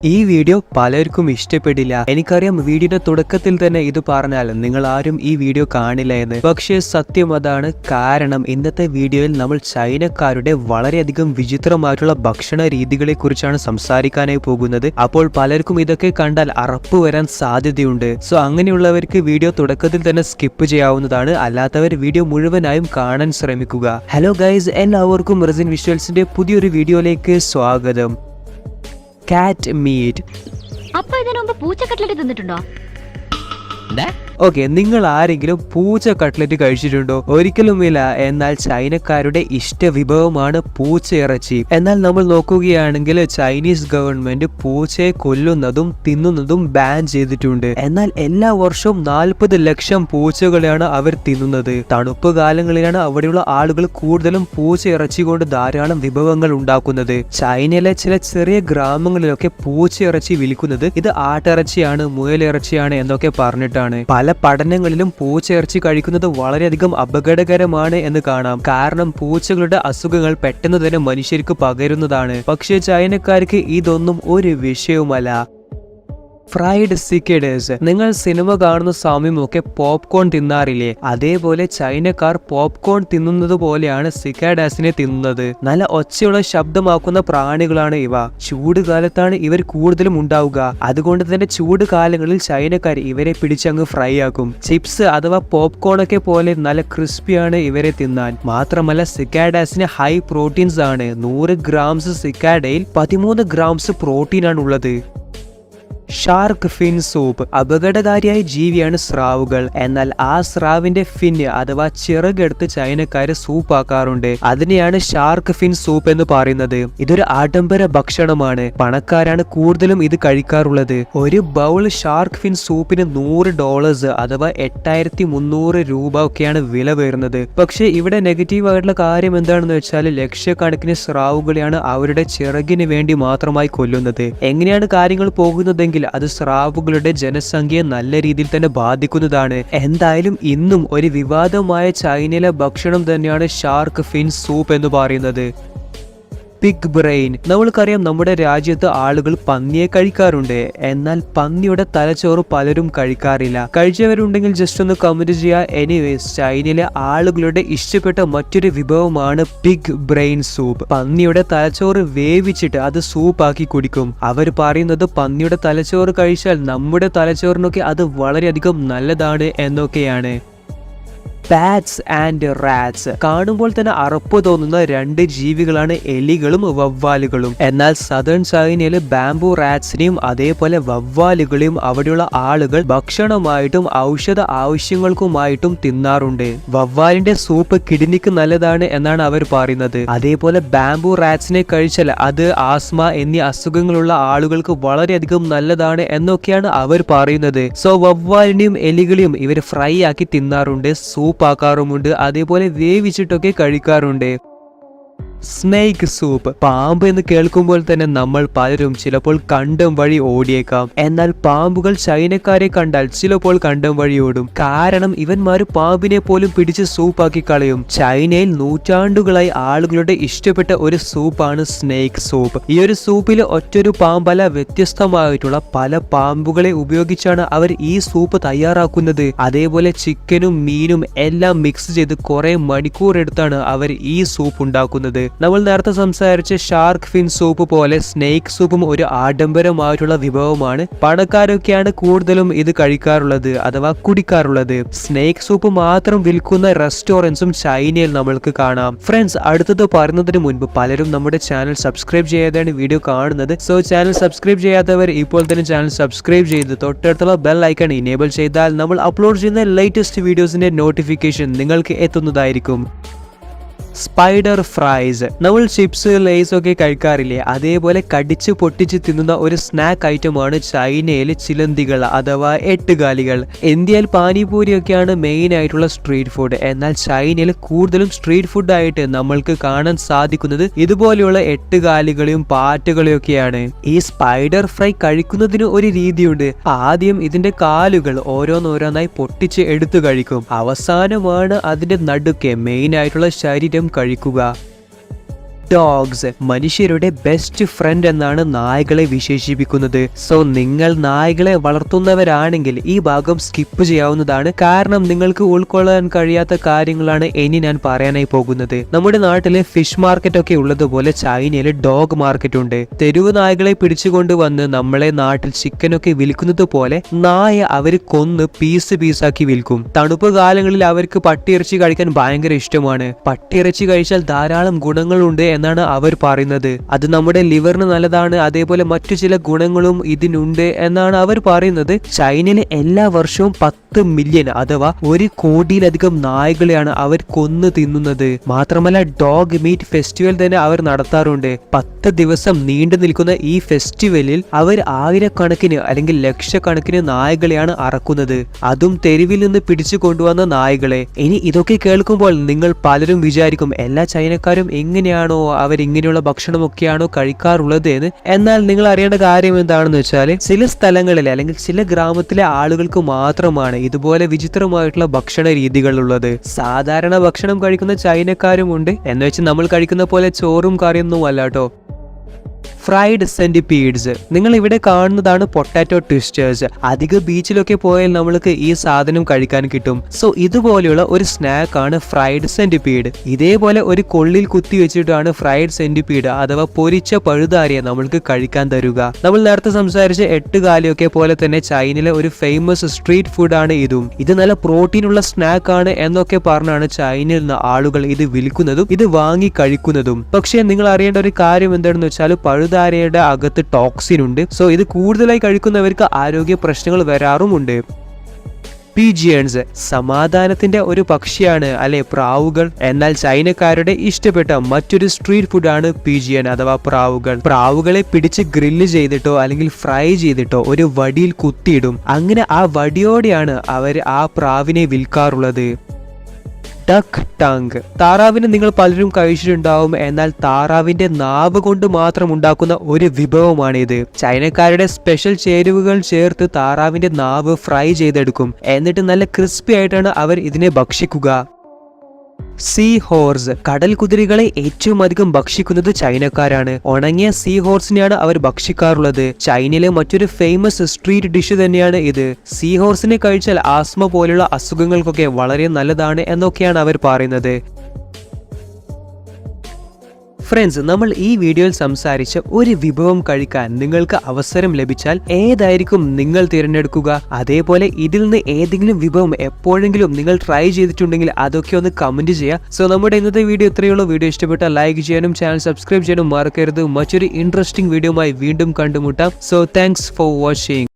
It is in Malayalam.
ഈ വീഡിയോ പലർക്കും ഇഷ്ടപ്പെടില്ല. എനിക്കറിയാം, വീഡിയോയുടെ തുടക്കത്തിൽ തന്നെ ഇത് പറഞ്ഞാൽ നിങ്ങൾ ആരും ഈ വീഡിയോ കാണില്ല എന്ന്. പക്ഷേ സത്യം അതാണ്. കാരണം ഇന്നത്തെ വീഡിയോയിൽ നമ്മൾ ചൈനക്കാരുടെ വളരെയധികം വിചിത്രമായിട്ടുള്ള ഭക്ഷണ രീതികളെ കുറിച്ചാണ് സംസാരിക്കാനായി പോകുന്നത്. അപ്പോൾ പലർക്കും ഇതൊക്കെ കണ്ടാൽ അറപ്പ് വരാൻ സാധ്യതയുണ്ട്. സോ അങ്ങനെയുള്ളവർക്ക് വീഡിയോ തുടക്കത്തിൽ തന്നെ സ്കിപ്പ് ചെയ്യാവുന്നതാണ്. അല്ലാത്തവർ വീഡിയോ മുഴുവനായും കാണാൻ ശ്രമിക്കുക. ഹലോ ഗൈസ്, എല്ലാവർക്കും റെസിൻ വിഷ്വൽസിന്റെ പുതിയൊരു വീഡിയോയിലേക്ക് സ്വാഗതം. കാറ്റ് മീറ്റ്. അപ്പൊ ഇതിനു മുമ്പ് പൂച്ച കട്ട്ലറ്റ് തിന്നിട്ടുണ്ടോ? ഓക്കെ, നിങ്ങൾ ആരെങ്കിലും പൂച്ച കട്ട്ലറ്റ് കഴിച്ചിട്ടുണ്ടോ? ഒരിക്കലുമില്ല. എന്നാൽ ചൈനക്കാരുടെ ഇഷ്ട വിഭവമാണ് പൂച്ച ഇറച്ചി. എന്നാൽ നമ്മൾ നോക്കുകയാണെങ്കിൽ ചൈനീസ് ഗവൺമെന്റ് പൂച്ചയെ കൊല്ലുന്നതും തിന്നുന്നതും ബാൻ ചെയ്തിട്ടുണ്ട്. എന്നാൽ എല്ലാ വർഷവും 40 ലക്ഷം പൂച്ചകളെയാണ് അവർ തിന്നുന്നത്. തണുപ്പ് കാലങ്ങളിലാണ് അവിടെയുള്ള ആളുകൾ കൂടുതലും പൂച്ച ഇറച്ചി കൊണ്ട് ധാരാളം വിഭവങ്ങൾ ഉണ്ടാക്കുന്നത്. ചൈനയിലെ ചില ചെറിയ ഗ്രാമങ്ങളിലൊക്കെ പൂച്ച ഇറച്ചി വിൽക്കുന്നത് ഇത് ആട്ടിറച്ചിയാണ്, മുയലിറച്ചിയാണ് എന്നൊക്കെ പറഞ്ഞിട്ടാണ്. പല പഠനങ്ങളിലും പൂച്ചയിറച്ചി കഴിക്കുന്നത് വളരെയധികം അപകടകരമാണ് എന്ന് കാണാം. കാരണം പൂച്ചകളുടെ അസുഖങ്ങൾ പെട്ടെന്ന് തന്നെ മനുഷ്യർക്ക് പകരുന്നതാണ്. പക്ഷേ ചൈനക്കാർക്ക് ഇതൊന്നും ഒരു വിഷയവുമല്ല. ഫ്രൈഡ് സിക്കഡേഴ്സ്. നിങ്ങൾ സിനിമ കാണുന്ന സമയമൊക്കെ പോപ്കോൺ തിന്നാറില്ലേ? അതേപോലെ ചൈനക്കാർ പോപ്കോൺ തിന്നുന്നത് പോലെയാണ് സിക്കാഡാസിനെ തിന്നുന്നത്. നല്ല ഒച്ചയുള്ള ശബ്ദമാക്കുന്ന പ്രാണികളാണ് ഇവ. ചൂട് കാലത്താണ് ഇവർ കൂടുതലും ഉണ്ടാവുക. അതുകൊണ്ട് തന്നെ ചൂട് കാലങ്ങളിൽ ചൈനക്കാർ ഇവരെ പിടിച്ചങ്ങ് ഫ്രൈ ആക്കും. ചിപ്സ് അഥവാ പോപ്കോൺ ഒക്കെ പോലെ നല്ല ക്രിസ്പിയാണ് ഇവരെ തിന്നാൻ. മാത്രമല്ല സിക്കാഡാസിന് ഹൈ പ്രോട്ടീൻസ് ആണ്. 100 ഗ്രാംസ് സിക്കാഡയിൽ 13 ഗ്രാംസ് പ്രോട്ടീൻ ആണ് ഉള്ളത്. Shark fin soup. അപകടകാരിയായ ജീവിയാണ് സ്രാവുകൾ. എന്നാൽ ആ സ്രാവിന്റെ ഫിൻ അഥവാ ചിറകെടുത്ത് ചൈനക്കാര് സൂപ്പ് ആക്കാറുണ്ട്. അതിനെയാണ് ഷാർക്ക് ഫിൻ സൂപ്പ് എന്ന് പറയുന്നത്. ഇതൊരു ആഡംബര ഭക്ഷണമാണ്. പണക്കാരാണ് കൂടുതലും ഇത് കഴിക്കാറുള്ളത്. ഒരു ബൗൾ ഷാർക്ക് ഫിൻ സൂപ്പിന് $100 അഥവാ 8300 രൂപ ഒക്കെയാണ് വില വരുന്നത്. പക്ഷെ ഇവിടെ നെഗറ്റീവ് ആയിട്ടുള്ള കാര്യം എന്താണെന്ന് വെച്ചാൽ ലക്ഷക്കണക്കിന് സ്രാവുകളെയാണ് അവരുടെ ചിറകിന് വേണ്ടി മാത്രമായി കൊല്ലുന്നത്. എങ്ങനെയാണ് കാര്യങ്ങൾ പോകുന്നതെങ്കിൽ അത് സ്രാവുകളുടെ ജനസംഖ്യയെ നല്ല രീതിയിൽ തന്നെ ബാധിക്കുന്നതാണ്. എന്തായാലും ഇന്നും ഒരു വിവാദമായ ചൈനയിലെ ഭക്ഷണം തന്നെയാണ് ഷാർക്ക് ഫിൻ സൂപ്പ് എന്ന് പറയുന്നത്. Pig brain. നമ്മൾക്കറിയാം, നമ്മുടെ രാജ്യത്ത് ആളുകൾ പന്നിയെ കഴിക്കാറുണ്ട്. എന്നാൽ പന്നിയുടെ തലച്ചോറ് പലരും കഴിക്കാറില്ല. കഴിച്ചവരുണ്ടെങ്കിൽ ജസ്റ്റ് ഒന്ന് കമന്റ് ചെയ്യുക. എനിവേസ്, ചൈനയിലെ ആളുകളുടെ ഇഷ്ടപ്പെട്ട മറ്റൊരു വിഭവമാണ് പിഗ് ബ്രെയിൻ സൂപ്പ്. പന്നിയുടെ തലച്ചോറ് വേവിച്ചിട്ട് അത് സൂപ്പാക്കി കുടിക്കും. അവർ പറയുന്നത് പന്നിയുടെ തലച്ചോറ് കഴിച്ചാൽ നമ്മുടെ തലച്ചോറിനൊക്കെ അത് വളരെയധികം നല്ലതാണ് എന്നൊക്കെയാണ്. Bats and rats. കാണുമ്പോൾ തന്നെ അറപ്പ് തോന്നുന്ന രണ്ട് ജീവികളാണ് എലികളും വവ്വാലുകളും. എന്നാൽ സദേൺ ചൈനയിൽ ബാംബു റാറ്റ്സിനെയും അതേപോലെ വവ്വാലുകളെയും അവിടെയുള്ള ആളുകൾ ഭക്ഷണമായിട്ടും ഔഷധ ആവശ്യങ്ങൾക്കുമായിട്ടും തിന്നാറുണ്ട്. വവ്വാലിന്റെ സൂപ്പ് കിഡ്നിക്ക് നല്ലതാണ് എന്നാണ് അവർ പറയുന്നത്. അതേപോലെ ബാംബു റാറ്റ്സിനെ കഴിച്ചാൽ അത് ആസ്മ എന്നീ അസുഖങ്ങളുള്ള ആളുകൾക്ക് വളരെയധികം നല്ലതാണ് എന്നൊക്കെയാണ് അവർ പറയുന്നത്. സോ വവ്വാലിനെയും എലികളെയും ഇവർ ഫ്രൈ ആക്കി തിന്നാറുണ്ട്, സൂപ്പ് ആക്കാറുമുണ്ട്, അതേപോലെ വേവിച്ചിട്ടൊക്കെ കഴിക്കാറുണ്ട്. Snake soup. പാമ്പ് എന്ന് കേൾക്കുമ്പോൾ തന്നെ നമ്മൾ പലരും ചിലപ്പോൾ കണ്ടം വഴി ഓടിയേക്കാം. എന്നാൽ പാമ്പുകൾ ചൈനക്കാരെ കണ്ടാൽ ചിലപ്പോൾ കണ്ടം വഴി ഓടും. കാരണം ഇവന്മാര് പാമ്പിനെ പോലും പിടിച്ച് സൂപ്പാക്കി കളയും. ചൈനയിൽ നൂറ്റാണ്ടുകളായി ആളുകളുടെ ഇഷ്ടപ്പെട്ട ഒരു സൂപ്പാണ് സ്നേക്ക് സൂപ്പ്. ഈ ഒരു സൂപ്പിൽ ഒറ്റൊരു പാമ്പല്ല, വ്യത്യസ്തമായിട്ടുള്ള പല പാമ്പുകളെ ഉപയോഗിച്ചാണ് അവർ ഈ സൂപ്പ് തയ്യാറാക്കുന്നത്. അതേപോലെ ചിക്കനും മീനും എല്ലാം മിക്സ് ചെയ്ത് കുറെ മണിക്കൂർ എടുത്താണ് അവർ ഈ സൂപ്പ് ഉണ്ടാക്കുന്നത്. നമ്മൾ നേരത്തെ സംസാരിച്ച ഷാർക്ക് ഫിൻ സൂപ്പ് പോലെ സ്നേക്ക് സൂപ്പും ഒരു ആഡംബരമായിട്ടുള്ള വിഭവമാണ്. പണക്കാരൊക്കെയാണ് കൂടുതലും ഇത് കഴിക്കാറുള്ളത് അഥവാ കുടിക്കാറുള്ളത്. സ്നേക്ക് സൂപ്പ് മാത്രം വിൽക്കുന്ന റെസ്റ്റോറൻറ്റ്സും ചൈനയിൽ നമ്മൾക്ക് കാണാം. ഫ്രണ്ട്സ്, അടുത്തത് പറയുന്നതിന് മുൻപ് പലരും നമ്മുടെ ചാനൽ സബ്സ്ക്രൈബ് ചെയ്യാതെയാണ് വീഡിയോ കാണുന്നത്. സോ ചാനൽ സബ്സ്ക്രൈബ് ചെയ്യാത്തവർ ഇപ്പോൾ തന്നെ ചാനൽ സബ്സ്ക്രൈബ് ചെയ്ത് തൊട്ടടുത്തുള്ള ബെൽ ഐക്കൺ ഇനേബിൾ ചെയ്താൽ നമ്മൾ അപ്ലോഡ് ചെയ്യുന്ന ലേറ്റസ്റ്റ് വീഡിയോസിന്റെ നോട്ടിഫിക്കേഷൻ നിങ്ങൾക്ക് എത്തുന്നതായിരിക്കും. Spider fries. നമ്മൾ ചിപ്സ് ലേസ് ഒക്കെ കഴിക്കാറില്ലേ? അതേപോലെ കടിച്ച് പൊട്ടിച്ച് തിന്നുന്ന ഒരു സ്നാക്ക് ഐറ്റമാണ് ചൈനയിലെ ചിലന്തികൾ അഥവാ എട്ടുകാലികൾ. ഇന്ത്യയിൽ പാനിപൂരി ഒക്കെയാണ് മെയിൻ ആയിട്ടുള്ള സ്ട്രീറ്റ് ഫുഡ്. എന്നാൽ ചൈനയിൽ കൂടുതലും സ്ട്രീറ്റ് ഫുഡ് ആയിട്ട് നമ്മൾക്ക് കാണാൻ സാധിക്കുന്നത് ഇതുപോലെയുള്ള എട്ടുകാലികളെയും പാറ്റകളെയും ഒക്കെയാണ്. ഈ സ്പൈഡർ ഫ്രൈ കഴിക്കുന്നതിന് ഒരു രീതിയുണ്ട്. ആദ്യം ഇതിന്റെ കാലുകൾ ഓരോന്നോരോന്നായി പൊട്ടിച്ച് എടുത്തു കഴിക്കും. അവസാനമാണ് അതിന്റെ നടുക്കെ മെയിൻ ആയിട്ടുള്ള ശരീരം കഴിക്കുക. ഡോഗ്സ് മനുഷ്യരുടെ ബെസ്റ്റ് ഫ്രണ്ട് എന്നാണ് നായകളെ വിശേഷിപ്പിക്കുന്നത്. സോ നിങ്ങൾ നായകളെ വളർത്തുന്നവരാണെങ്കിൽ ഈ ഭാഗം സ്കിപ്പ് ചെയ്യാവുന്നതാണ്. കാരണം നിങ്ങൾക്ക് ഉൾക്കൊള്ളാൻ കഴിയാത്ത കാര്യങ്ങളാണ് ഇനി ഞാൻ പറയാനായി പോകുന്നത്. നമ്മുടെ നാട്ടിലെ ഫിഷ് മാർക്കറ്റ് ഒക്കെ ഉള്ളതുപോലെ ചൈനയിൽ ഡോഗ് മാർക്കറ്റ് ഉണ്ട്. തെരുവ് നായകളെ പിടിച്ചുകൊണ്ടുവന്ന് നമ്മളെ നാട്ടിൽ ചിക്കനൊക്കെ വിൽക്കുന്നത് പോലെ നായ അവര് കൊന്ന് പീസാക്കി വിൽക്കും. തണുപ്പ് കാലങ്ങളിൽ അവർക്ക് പട്ടിയിറച്ചി കഴിക്കാൻ ഭയങ്കര ഇഷ്ടമാണ്. പട്ടിയിറച്ചി കഴിച്ചാൽ ധാരാളം ഗുണങ്ങളുണ്ട് എന്നാണ് അവർ പറയുന്നത്. അത് നമ്മുടെ ലിവറിന് നല്ലതാണ്, അതേപോലെ മറ്റു ചില ഗുണങ്ങളും ഇതിനുണ്ട് എന്നാണ് അവർ പറയുന്നത്. ചൈനയിലെ എല്ലാ വർഷവും 10 മില്യൺ അഥവാ 1 കോടിയിലധികം നായകളെയാണ് അവർ കൊന്നു തിന്നുന്നത്. മാത്രമല്ല ഡോഗ് മീറ്റ് ഫെസ്റ്റിവൽ തന്നെ അവർ നടത്താറുണ്ട്. 10 ദിവസം നീണ്ടു നിൽക്കുന്ന ഈ ഫെസ്റ്റിവലിൽ അവർ ആയിരക്കണക്കിന് അല്ലെങ്കിൽ ലക്ഷക്കണക്കിന് നായകളെയാണ് അറക്കുന്നത്. അതും തെരുവിൽ നിന്ന് പിടിച്ചു കൊണ്ടുവന്ന നായകളെ. ഇനി ഇതൊക്കെ കേൾക്കുമ്പോൾ നിങ്ങൾ പലരും വിചാരിക്കും എല്ലാ ചൈനക്കാരും എങ്ങനെയാണോ അവരിങ്ങനെയുള്ള ഭക്ഷണമൊക്കെയാണോ കഴിക്കാറുള്ളത് എന്ന്. എന്നാൽ നിങ്ങൾ അറിയേണ്ട കാര്യം എന്താണെന്ന് വെച്ചാൽ ചില സ്ഥലങ്ങളിലെ അല്ലെങ്കിൽ ചില ഗ്രാമത്തിലെ ആളുകൾക്ക് മാത്രമാണ് ഇതുപോലെ വിചിത്രമായിട്ടുള്ള ഭക്ഷണ രീതികളുള്ളത്. സാധാരണ ഭക്ഷണം കഴിക്കുന്ന ചൈനക്കാരുമുണ്ട്, എന്ന് വെച്ച് നമ്മൾ കഴിക്കുന്ന പോലെ ചോറും കറിയൊന്നും അല്ലാട്ടോ. ഫ്രൈഡ് സെന്റിപീഡ്സ് നിങ്ങൾ ഇവിടെ കാണുന്നതാണ് പൊട്ടാറ്റോ ട്വിസ്റ്റേഴ്സ്. അധിക ബീച്ചിലൊക്കെ പോയാൽ നമ്മൾക്ക് ഈ സാധനം കഴിക്കാൻ കിട്ടും. സോ ഇതുപോലെയുള്ള ഒരു സ്നാക്ക് ആണ് ഫ്രൈഡ് സെന്റിപീഡ്. ഇതേപോലെ ഒരു കൊള്ളിൽ കുത്തി വെച്ചിട്ടാണ് ഫ്രൈഡ് സെന്റിപീഡ് അഥവാ പൊരിച്ച പഴുതാരിയെ നമ്മൾക്ക് കഴിക്കാൻ തരുക. നമ്മൾ നേരത്തെ സംസാരിച്ച 8 കാലിയൊക്കെ പോലെ തന്നെ ചൈനയിലെ ഒരു ഫേമസ് സ്ട്രീറ്റ് ഫുഡ് ആണ് ഇതും. ഇത് നല്ല പ്രോട്ടീനുള്ള സ്നാക്ക് ആണ് എന്നൊക്കെ പറഞ്ഞാണ് ചൈനയിൽ നിന്ന് ആളുകൾ ഇത് വിൽക്കുന്നതും ഇത് വാങ്ങി കഴിക്കുന്നതും. പക്ഷേ നിങ്ങൾ അറിയേണ്ട ഒരു കാര്യം എന്താണെന്ന് വെച്ചാൽ പഴുതാരയുടെ അകത്ത് ടോക്സിൻ ഉണ്ട്. സോ ഇത് കൂടുതലായി കഴിക്കുന്നവർക്ക് ആരോഗ്യ പ്രശ്നങ്ങൾ വരാറുമുണ്ട്. പീജിയൻസ് സമാധാനത്തിന്റെ ഒരു പക്ഷിയാണ് അല്ലെ പ്രാവുകൾ. എന്നാൽ ചൈനക്കാരുടെ ഇഷ്ടപ്പെട്ട മറ്റൊരു സ്ട്രീറ്റ് ഫുഡാണ് പീജിയൻ അഥവാ പ്രാവുകൾ. പ്രാവുകളെ പിടിച്ച് ഗ്രില്ല് ചെയ്തിട്ടോ അല്ലെങ്കിൽ ഫ്രൈ ചെയ്തിട്ടോ ഒരു വടിയിൽ കുത്തിയിടും. അങ്ങനെ ആ വടിയോടെയാണ് അവർ ആ പ്രാവിനെ വിൽക്കാറുള്ളത്. ഡക്ക് ടങ് താറാവിനെ നിങ്ങൾ പലരും കഴിച്ചിട്ടുണ്ടാവും. എന്നാൽ താറാവിന്റെ നാവ് കൊണ്ട് മാത്രം ഉണ്ടാക്കുന്ന ഒരു വിഭവമാണിത്. ചൈനക്കാരുടെ സ്പെഷ്യൽ ചേരുവകൾ ചേർത്ത് താറാവിന്റെ നാവ് ഫ്രൈ ചെയ്തെടുക്കും. എന്നിട്ട് നല്ല ക്രിസ്പി ആയിട്ടാണ് അവർ ഇതിനെ ഭക്ഷിക്കുക. സീ ഹോർസ് കടൽ കുതിരകളെ ഏറ്റവും അധികം ഭക്ഷിക്കുന്നത് ചൈനക്കാരാണ്. ഉണങ്ങിയ സീ ഹോർസിനെയാണ് അവർ ഭക്ഷിക്കാറുള്ളത്. ചൈനയിലെ മറ്റൊരു ഫേമസ് സ്ട്രീറ്റ് ഡിഷ് തന്നെയാണ് ഇത്. സീ ഹോർസിനെ കഴിച്ചാൽ ആസ്മ പോലുള്ള അസുഖങ്ങൾക്കൊക്കെ വളരെ നല്ലതാണ് എന്നൊക്കെയാണ് അവർ പറയുന്നത്. ഫ്രണ്ട്സ്, നമ്മൾ ഈ വീഡിയോയിൽ സംസാരിച്ച ഒരു വിഭവം കഴിക്കാൻ നിങ്ങൾക്ക് അവസരം ലഭിച്ചാൽ ഏതായിരിക്കും നിങ്ങൾ തിരഞ്ഞെടുക്കുക? അതേപോലെ ഇതിൽ നിന്ന് ഏതെങ്കിലും വിഭവം എപ്പോഴെങ്കിലും നിങ്ങൾ ട്രൈ ചെയ്തിട്ടുണ്ടെങ്കിൽ അതൊക്കെ ഒന്ന് കമന്റ് ചെയ്യുക. സോ നമ്മുടെ ഇന്നത്തെ വീഡിയോ ഇത്രയുള്ളൂ. വീഡിയോ ഇഷ്ടപ്പെട്ടാൽ ലൈക്ക് ചെയ്യാനും ചാനൽ സബ്സ്ക്രൈബ് ചെയ്യാനും മറക്കരുത്. മറ്റൊരു ഇൻട്രസ്റ്റിംഗ് വീഡിയോയുമായി വീണ്ടും കണ്ടുമുട്ടാം. So thanks for watching.